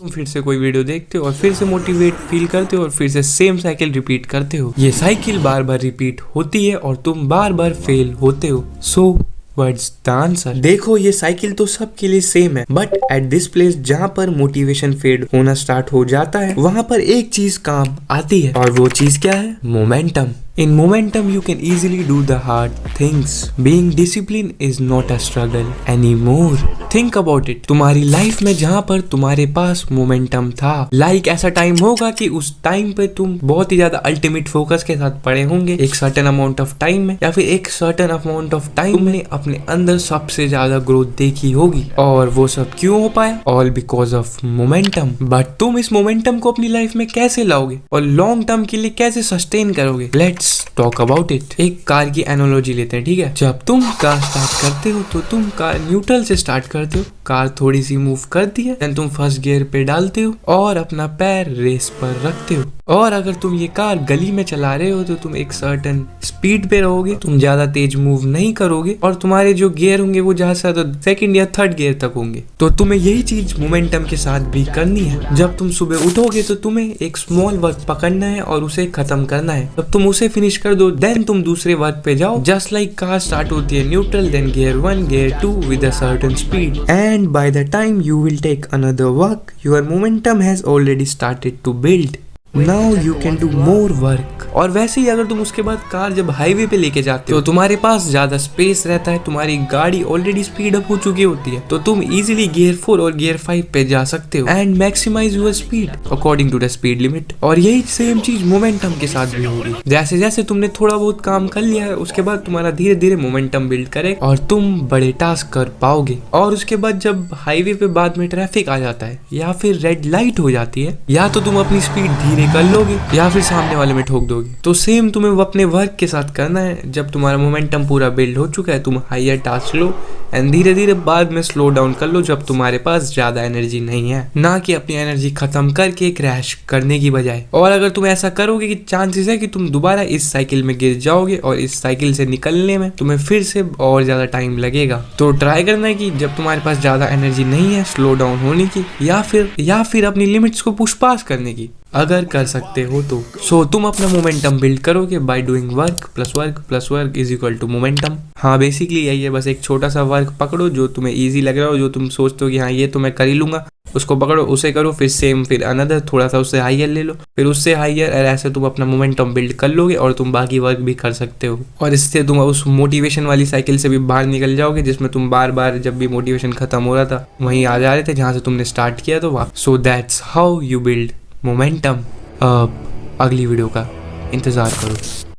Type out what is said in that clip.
तुम फिर से कोई वीडियो देखते हो और फिर से मोटिवेट फील करते हो और फिर से सेम साइकिल रिपीट करते हो। ये साइकिल बार बार रिपीट होती है और तुम बार बार फेल होते हो। So what's the answer? देखो, ये साइकिल तो सबके लिए सेम है, बट एट दिस प्लेस जहाँ पर मोटिवेशन फेड होना स्टार्ट हो जाता है वहाँ पर एक चीज काम आती है, और वो चीज क्या है? Momentum. In momentum, you can easily do the hard things. Being disciplined is not a struggle anymore. Think about it. तुम्हारी लाइफ में जहाँ पर तुम्हारे पास मोमेंटम था, ऐसा टाइम होगा कि उस टाइम पे तुम बहुत ही ज्यादा अल्टीमेट फोकस के साथ पड़े होंगे एक सर्टेन अमाउंट ऑफ टाइम में, या फिर एक सर्टेन अमाउंट ऑफ टाइम तुमने अपने अंदर सबसे ज्यादा ग्रोथ देखी होगी। और वो सब क्यों हो पाया? All because of momentum. But तुम इस मोमेंटम को अपनी लाइफ में कैसे लाओगे और लॉन्ग टर्म के लिए कैसे सस्टेन करोगे? Let's talk about it. एक कार की एनालॉजी लेते हैं, ठीक है? जब तुम कार स्टार्ट करते हो तो तुम कार न्यूट्रल से स्टार्ट करते हो, कार थोड़ी सी मूव करती है, देन तुम फर्स्ट गियर पे डालते हो और अपना पैर रेस पर रखते हो। और अगर तुम ये कार गली में चला रहे हो तो तुम एक सर्टेन स्पीड पे रहोगे, तुम ज्यादा तेज मूव नहीं करोगे और तुम्हारे जो गियर होंगे वो ज्यादा से ज्यादा सेकंड या थर्ड गियर तक होंगे। तो तुम्हें यही चीज मोमेंटम के साथ भी करनी है। जब तुम सुबह उठोगे तो तुम्हें एक स्मॉल वर्क पकड़ना है और उसे खत्म करना है। जब तुम उसे फिनिश कर दो, देन तुम दूसरे वर्क पे जाओ। जस्ट लाइक कार स्टार्ट होती है neutral, then gear 1, gear 2 with a certain speed, and by the time you will take another work, your momentum has already started to build. Now you can do more work. और वैसे ही अगर तुम उसके बाद car जब highway पे लेके जाते हो तो तुम्हारे पास ज्यादा स्पेस रहता है, तुम्हारी गाड़ी ऑलरेडी स्पीड अप हो चुकी होती है, तो तुम इजीली गियर 4 और गियर 5 पे जा सकते हो and maximise your speed according to the speed limit. और यही सेम चीज मोमेंटम के साथ भी होगी। जैसे जैसे तुमने थोड़ा बहुत काम कर लिया है, उसके बाद तुम्हारा धीरे धीरे मोमेंटम बिल्ड करे और तुम बड़े टास्क कर पाओगे। और उसके बाद जब हाईवे पे बाद में ट्रैफिक आ जाता है या फिर रेड लाइट हो जाती है, या तो तुम अपनी स्पीड धीरे कर लोगे या फिर सामने वाले में ठोक दोगे। तो सेम तुम्हें अपने वर्क के साथ करना है। जब तुम्हारा मोमेंटम पूरा बिल्ड हो चुका है, तुम हायर टास्क लो एंड धीरे धीरे बाद में स्लो डाउन कर लो जब तुम्हारे पास ज्यादा एनर्जी नहीं है, ना कि अपनी एनर्जी खत्म करके क्रैश करने की बजाय। और अगर तुम ऐसा करोगे कि चांसेस है कि तुम दोबारा इस साइकिल में गिर जाओगे और इस साइकिल से निकलने में तुम्हें फिर से और ज्यादा टाइम लगेगा। तो ट्राई करना है कि जब तुम्हारे पास ज्यादा एनर्जी नहीं है स्लो डाउन होने की या फिर अपनी लिमिट्स को पुश पास करने की, अगर कर सकते हो तो। सो तुम अपना मोमेंटम बिल्ड करोगे by doing work plus work is equal to momentum. हाँ, बेसिकली यही है। बस एक छोटा सा वर्क पकड़ो जो तुम्हें इजी लग रहा हो, जो तुम सोचते हो कि हाँ ये तो मैं कर ही लूंगा, उसको पकड़ो, उसे करो, फिर सेम, फिर अनदर थोड़ा सा उससे हाइयर ले लो, फिर उससे हाइयर, और ऐसे तुम अपना मोमेंटम बिल्ड कर लोगे और तुम बाकी वर्क भी कर सकते हो। और इससे तुम उस मोटिवेशन वाली साइकिल से भी बाहर निकल जाओगे जिसमें तुम बार बार जब भी मोटिवेशन खत्म हो रहा था वहीं आ जा रहे थे जहाँ से तुमने स्टार्ट किया। तो so that's how you build momentum. अगली वीडियो का इंतजार करो।